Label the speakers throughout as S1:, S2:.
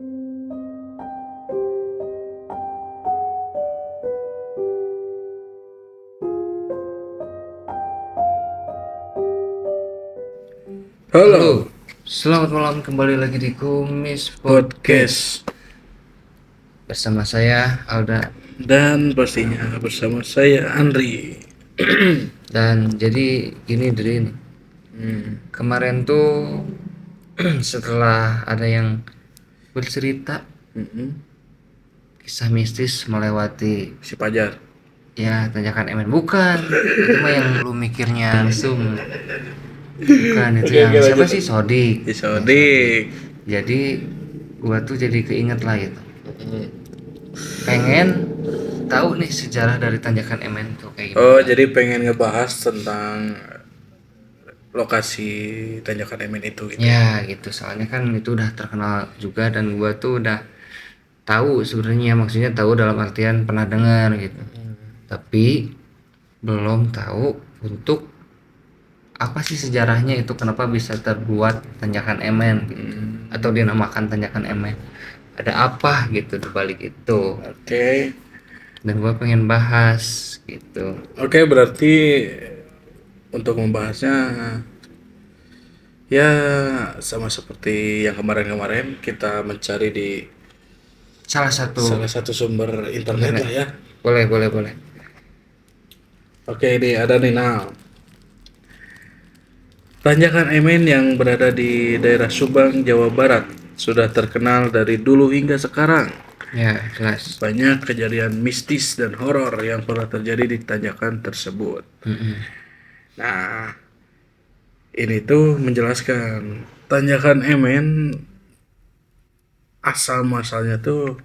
S1: Halo, selamat malam, kembali lagi di Kumis Podcast bersama saya Alda.
S2: Dan pastinya bersama saya Andri.
S1: Dan jadi gini Dri nih. Kemarin tuh setelah ada yang bercerita kisah mistis melewati
S2: Si Pajar.
S1: ya tanjakan MN, bukan itu mah yang lu mikirnya langsung, bukan itu yang siapa sih, Sodik.
S2: Si Sodik.
S1: Jadi gua tuh jadi keinget lah gitu, pengen tahu nih sejarah dari tanjakan MN tuh kayak gimana.
S2: Oh, jadi pengen ngebahas tentang lokasi tanjakan MN itu gitu.
S1: Ya gitu, soalnya kan itu udah terkenal juga dan gua tuh udah tahu sebenarnya, maksudnya tahu dalam artian pernah dengar gitu, tapi belum tahu untuk apa sih sejarahnya itu, kenapa bisa terbuat tanjakan MN gitu, atau dinamakan tanjakan MN, ada apa gitu di balik itu,
S2: Oke.
S1: dan gua pengen bahas gitu.
S2: Oke, berarti untuk membahasnya ya sama seperti yang kemarin-kemarin kita mencari di
S1: Salah satu
S2: sumber internet lah ya.
S1: boleh.
S2: Oke, ini ada nih Tanjakan MN yang berada di daerah Subang, Jawa Barat sudah terkenal dari dulu hingga sekarang.
S1: Ya jelas.
S2: Banyak kejadian mistis dan horor yang pernah terjadi di tanjakan tersebut. Nah, ini tuh menjelaskan tanjakan MN asal muasalnya tuh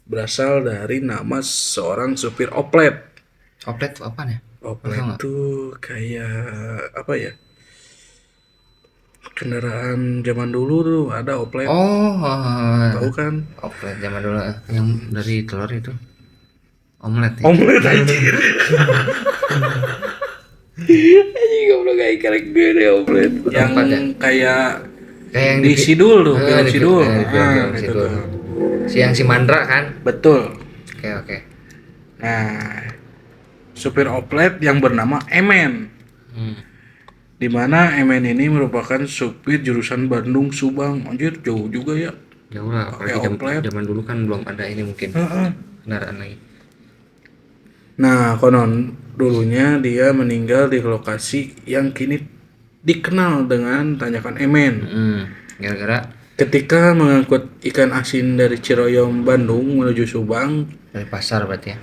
S2: berasal dari nama seorang supir oplet.
S1: Oplet tuh apa nih?
S2: Oplet tuh kayak apa ya? Kendaraan zaman dulu tuh ada oplet.
S1: Oh,
S2: Tahu kan?
S1: oplet zaman dulu yang dari telur itu, omelet ya?
S2: Omelet anjir. Anjing goblok kayak karek gue deh oplet. Yang kayak
S1: yang
S2: di Sidul tuh, film
S1: di
S2: Sidul.
S1: film
S2: Itu
S1: Sidul.
S2: tuh.
S1: Si Mandra kan?
S2: Betul.
S1: Oke.
S2: Nah, supir oplet yang bernama Emen. Di mana Emen ini merupakan supir jurusan Bandung Subang. Anjir, jauh juga ya.
S1: Jauh lah, apalagi zaman dulu kan belum ada ini mungkin kendaraan lagi.
S2: Nah, konon dulunya dia meninggal di lokasi yang kini dikenal dengan Tanjakan Emen.
S1: Gara-gara
S2: Ketika mengangkut ikan asin dari Ciroyom, Bandung menuju Subang,
S1: dari pasar berarti ya.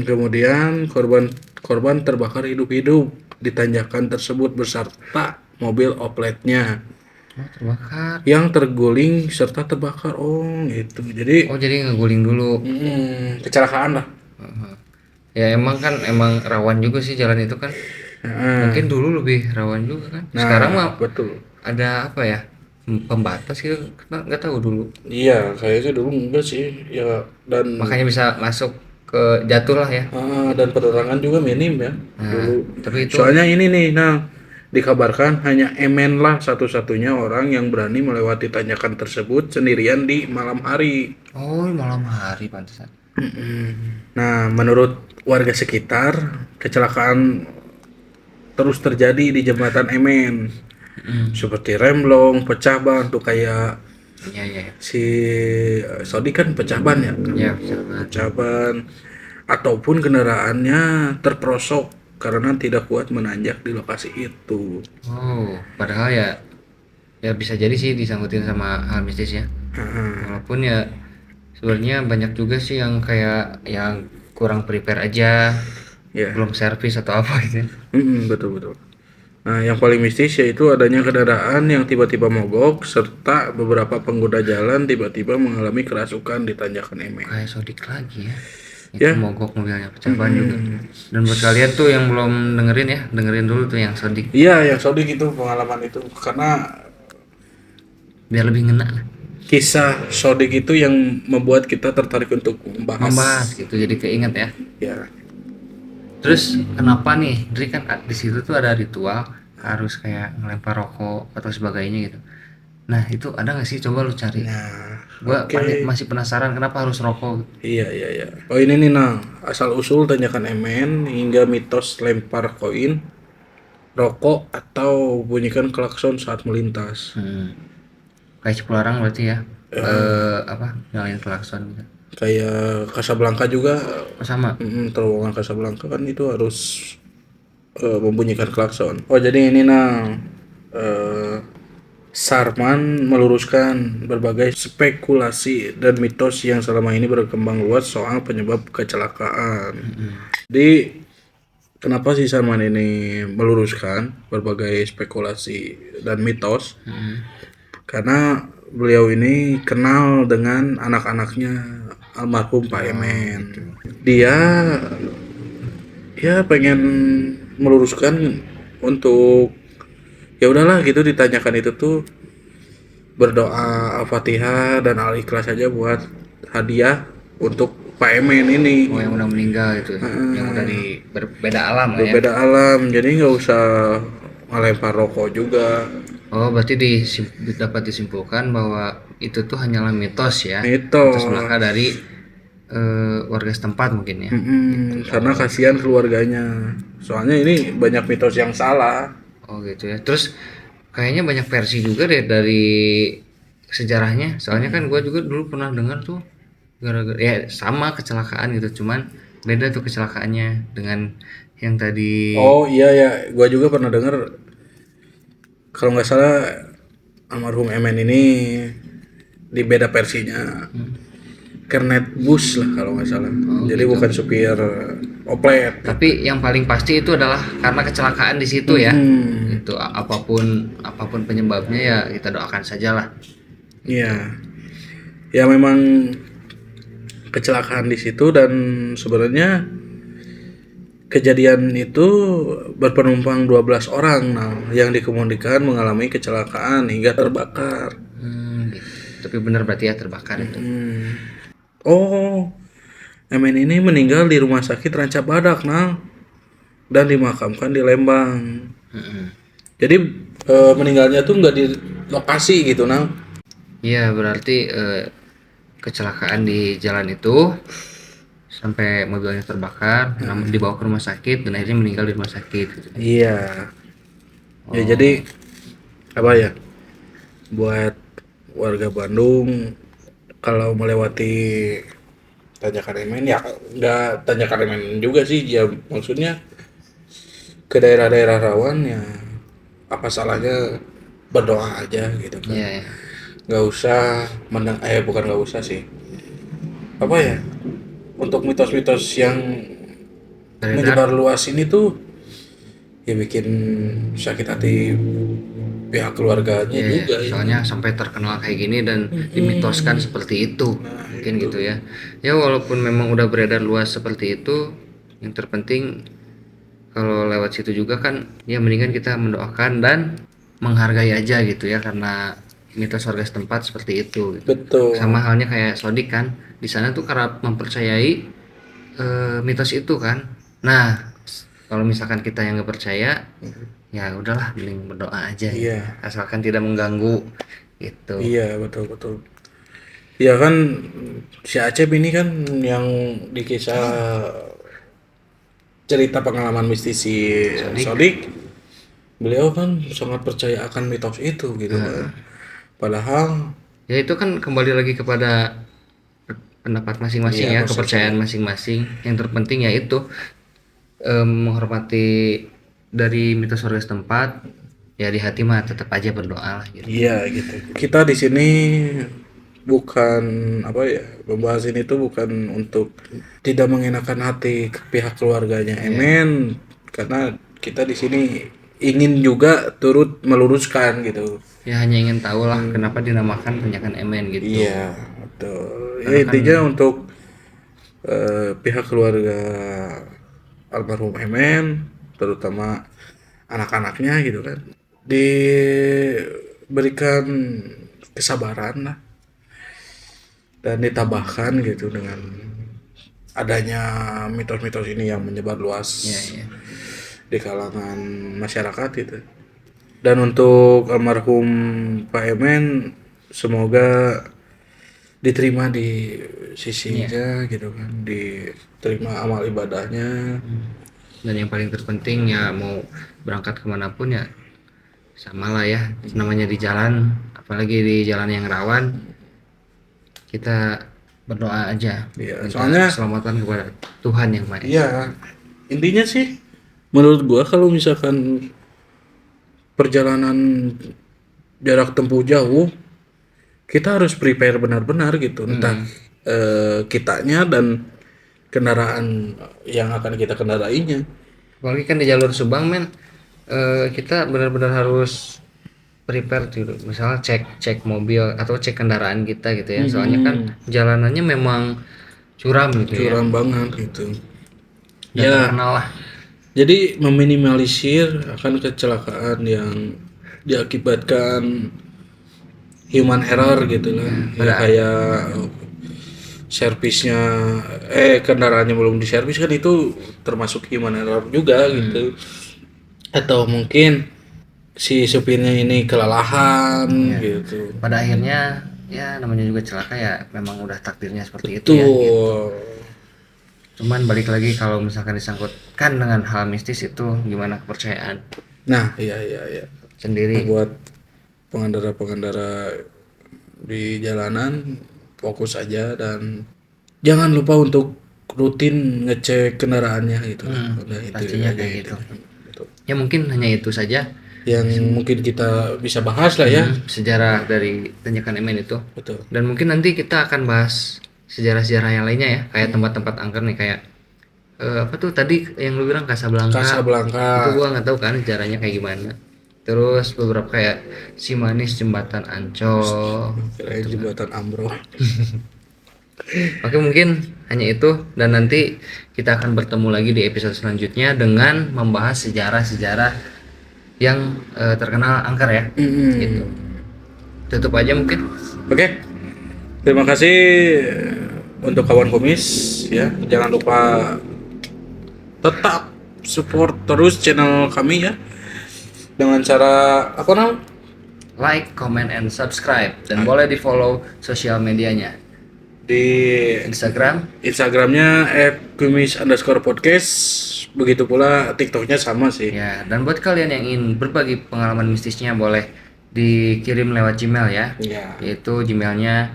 S2: kemudian korban terbakar hidup-hidup di tanjakan tersebut beserta mobil opletnya
S1: Terbakar.
S2: yang terguling serta terbakar. Oh, gitu. Jadi
S1: ngeguling dulu.
S2: kecelakaan lah.
S1: Ya emang rawan juga sih jalan itu kan. Mungkin dulu lebih rawan juga kan. Sekarang mah
S2: betul.
S1: ada apa ya? Pembatas gitu, nggak tahu dulu.
S2: Iya, kayaknya dulu enggak sih. Ya, dan
S1: Makanya bisa masuk ke jatuh lah ya.
S2: dan penerangan juga minim ya dulu.
S1: Tapi itu
S2: Soalnya ini nih, dikabarkan hanya Emen lah satu-satunya orang yang berani melewati tanjakan tersebut sendirian di malam hari.
S1: oh malam hari pantesan.
S2: Nah, menurut warga sekitar, kecelakaan terus terjadi di jembatan Emen. Seperti remblong, pecah ban tuh kayak
S1: Iya.
S2: si Sodi kan pecah ban ya.
S1: Ya,
S2: Pecah ban ataupun kendaraannya terperosok karena tidak kuat menanjak di lokasi itu.
S1: oh padahal ya bisa jadi sih disangkutin sama hal mistis ya. Walaupun ya sebenarnya banyak juga sih yang kayak yang kurang prepare aja, belum servis atau apa gitu.
S2: Betul. Nah, yang paling mistis yaitu adanya kendaraan yang tiba-tiba mogok serta beberapa pengguna jalan tiba-tiba mengalami kerasukan di tanjakan Emen.
S1: Kayak Sodik lagi ya. Itu mogok mobilnya, pecah ban juga. Dan buat kalian tuh yang belum dengerin dulu tuh yang Sodik.
S2: Iya, yang Sodik itu pengalaman itu karena
S1: Biar lebih ngena lah.
S2: Kisah Sodik itu yang membuat kita tertarik untuk membahas
S1: gitu, jadi keinget ya.
S2: Ya.
S1: Terus kenapa nih, Dri kan di situ tuh ada ritual harus kayak ngelempar rokok atau sebagainya gitu. Nah itu ada nggak sih, coba lu cari.
S2: Nah,
S1: Gua
S2: Oke.
S1: masih penasaran kenapa harus rokok.
S2: Iya, iya, iya. Oh ini nih nah, asal usul tanyakan MN hingga mitos lempar koin, rokok atau bunyikan klakson saat melintas.
S1: Kayak Cipularang berarti ya. Apa nyalain klakson gitu.
S2: Kayak Casablanca juga,
S1: Oh, sama.
S2: terowongan Casablanca kan itu harus membunyikan klakson. Oh jadi ini nah, eh, Sarman meluruskan berbagai spekulasi dan mitos yang selama ini berkembang luas soal penyebab kecelakaan. Jadi kenapa sih Sarman ini meluruskan berbagai spekulasi dan mitos? Karena beliau ini kenal dengan anak-anaknya almarhum Pak Emen. Dia ya pengen meluruskan untuk ya udahlah gitu, ditanyakan itu tuh berdoa Al-Fatihah dan Al-Ikhlas aja buat hadiah untuk Pak Emen ini.
S1: Oh, yang udah meninggal itu. Yang udah di berbeda alam lah ya.
S2: Berbeda alam, jadi nggak usah ngelempar rokok juga.
S1: Oh, berarti dapat disimpulkan bahwa itu tuh hanyalah mitos ya.
S2: Mitos.
S1: Mitos belaka dari warga setempat mungkin ya.
S2: Karena kasihan keluarganya. Soalnya ini banyak mitos yang salah.
S1: Oh gitu ya. Terus kayaknya banyak versi juga deh dari sejarahnya. Soalnya kan gua juga dulu pernah dengar tuh gara-gara ya sama kecelakaan gitu, cuman beda tuh kecelakaannya dengan yang tadi.
S2: Oh iya ya, gua juga pernah dengar kalau nggak salah almarhum Emen ini di beda versinya. Kernet bus lah kalau nggak salah. Jadi bukan supir oplet.
S1: Tapi yang paling pasti itu adalah karena kecelakaan di situ ya. Itu apapun penyebabnya ya kita doakan sajalah.
S2: Iya. Ya memang kecelakaan di situ, dan sebenarnya kejadian itu berpenumpang 12 orang nah, yang dikemudikan mengalami kecelakaan hingga terbakar.
S1: Gitu. Tapi benar berarti ya terbakar itu.
S2: Oh, Emen ini meninggal di rumah sakit Ranca Badak nah, dan dimakamkan di Lembang. Jadi meninggalnya tuh nggak di lokasi gitu nah.
S1: Iya, berarti kecelakaan di jalan itu sampai mobilnya terbakar, namun dibawa ke rumah sakit dan akhirnya meninggal di rumah sakit gitu.
S2: Iya. Ya jadi apa ya? Buat warga Bandung kalau melewati Tanjakan Emen ya nggak Tanjakan Emen juga sih ya, maksudnya ke daerah-daerah rawan ya apa salahnya berdoa aja gitu kan.
S1: Iya, ya.
S2: Nggak usah bukan nggak usah sih, apa ya, untuk mitos-mitos yang menyebar luas ini tuh ya bikin sakit hati pihak keluarganya juga ya.
S1: Soalnya sampai terkenal kayak gini dan dimitoskan seperti itu. Mungkin gitu ya. Ya walaupun memang udah beredar luas seperti itu, yang terpenting kalau lewat situ juga kan ya mendingan kita mendoakan dan menghargai aja gitu ya, karena mitos warga setempat seperti itu gitu.
S2: Betul.
S1: Sama halnya kayak Sodik kan, di sana tuh kerap mempercayai mitos itu kan. Nah, kalau misalkan kita yang nggak percaya, ya udahlah, mending berdoa aja gitu.
S2: Iya.
S1: Asalkan tidak mengganggu gitu.
S2: Iya, betul betul. Ya kan si Acep ini kan yang di kisah cerita pengalaman mistis si Sodik, beliau kan sangat percaya akan mitos itu gitu kan. Padahal
S1: Ya itu kan kembali lagi kepada pendapat masing-masing ya, kepercayaan masing-masing. Yang terpenting ya itu menghormati dari mitos warga setempat. Ya di hati mah tetap aja berdoa lah gitu.
S2: iya gitu. Kita di sini bukan apa ya, membahas ini tuh bukan untuk tidak mengenakan hati ke pihak keluarganya Emen, karena kita di sini ingin juga turut meluruskan gitu.
S1: Ya hanya ingin tahu lah kenapa dinamakan Tanjakan Emen gitu.
S2: Iya, betul. Ya intinya untuk pihak keluarga almarhum Emen, terutama anak-anaknya gitu kan, diberikan kesabaran lah dan ditambahkan gitu dengan adanya mitos-mitos ini yang menyebar luas di kalangan masyarakat gitu. Dan untuk almarhum Pak Emen, semoga diterima di sisinya gitu kan, diterima amal ibadahnya.
S1: Dan yang paling terpenting ya mau berangkat kemanapun ya sama lah ya, namanya di jalan, apalagi di jalan yang rawan, kita berdoa aja,
S2: Iya,
S1: minta
S2: soalnya
S1: keselamatan kepada Tuhan yang Maha Esa.
S2: iya, intinya sih menurut gua kalau misalkan perjalanan jarak tempuh jauh, kita harus prepare benar-benar gitu, entah kitanya dan kendaraan yang akan kita kendarainya.
S1: Apalagi kan di jalur Subang men, kita benar-benar harus prepare dulu, misalnya cek mobil atau cek kendaraan kita gitu ya, soalnya kan jalanannya memang curam gitu ya,
S2: Curam banget gitu.
S1: dan
S2: Ya,
S1: terkenal lah.
S2: jadi meminimalisir akan kecelakaan yang diakibatkan human error gitu lah. Ya kayak servisnya kendaraannya belum diservis kan, itu termasuk human error juga gitu. Atau mungkin si supirnya ini kelelahan gitu.
S1: Pada akhirnya ya namanya juga celaka ya, memang udah takdirnya seperti itu ya gitu.
S2: Tuh.
S1: Cuman balik lagi kalau misalkan disangkutkan dengan hal mistis itu gimana kepercayaan
S2: Nah, iya.
S1: sendiri.
S2: Buat pengendara-pengendara di jalanan, fokus aja dan jangan lupa untuk rutin ngecek kendaraannya gitu. Udah itu
S1: pastinya
S2: aja
S1: kayak
S2: gitu. Gitu.
S1: Ya mungkin hanya itu saja
S2: Yang mungkin kita bisa bahas lah ya.
S1: sejarah dari tanjakan Emen itu.
S2: Betul.
S1: Dan mungkin nanti kita akan bahas sejarah-sejarah yang lainnya ya, kayak tempat-tempat angker nih, kayak apa tuh tadi yang lu bilang Casablanca.
S2: Casablanca.
S1: Itu gua nggak tahu kan sejarahnya kayak gimana. Terus beberapa kayak Simanis, Jembatan Ancol.
S2: Kirain jembatan Ambrol.
S1: Oke, mungkin hanya itu, dan nanti kita akan bertemu lagi di episode selanjutnya dengan membahas sejarah-sejarah yang terkenal angker ya. Gitu. Tutup aja mungkin.
S2: Oke. Terima kasih untuk kawan komis ya. Jangan lupa tetap support terus channel kami ya. Dengan cara apa namanya?
S1: Like, comment, and subscribe, dan boleh di follow sosial medianya
S2: Di Instagramnya @kumis_podcast. Begitu pula TikToknya sama sih.
S1: ya. Dan buat kalian yang ingin berbagi pengalaman mistisnya boleh dikirim lewat Gmail ya, yaitu Gmailnya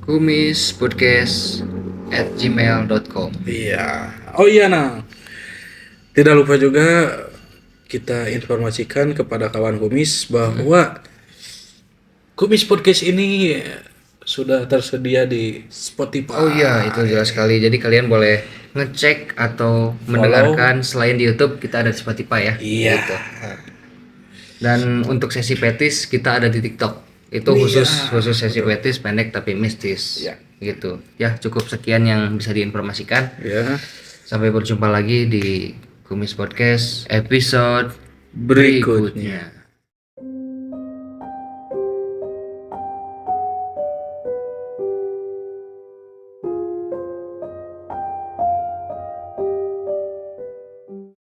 S1: kumispodcast@gmail.com.
S2: Iya. Oh iya, nah. Tidak lupa juga kita informasikan kepada kawan kumis bahwa Kumis Podcast ini sudah tersedia di Spotify.
S1: Oh iya, itu jelas sekali. Jadi kalian boleh ngecek atau mendengarkan selain di YouTube, kita ada di Spotify ya.
S2: Iya.
S1: Gitu. Dan untuk sesi petis kita ada di TikTok. Itu khusus sesi petis pendek tapi mistis.
S2: Iya.
S1: Gitu. Ya, cukup sekian yang bisa diinformasikan.
S2: Ya.
S1: Sampai berjumpa lagi di Kumis Podcast episode
S2: Berikutnya.
S1: berikutnya.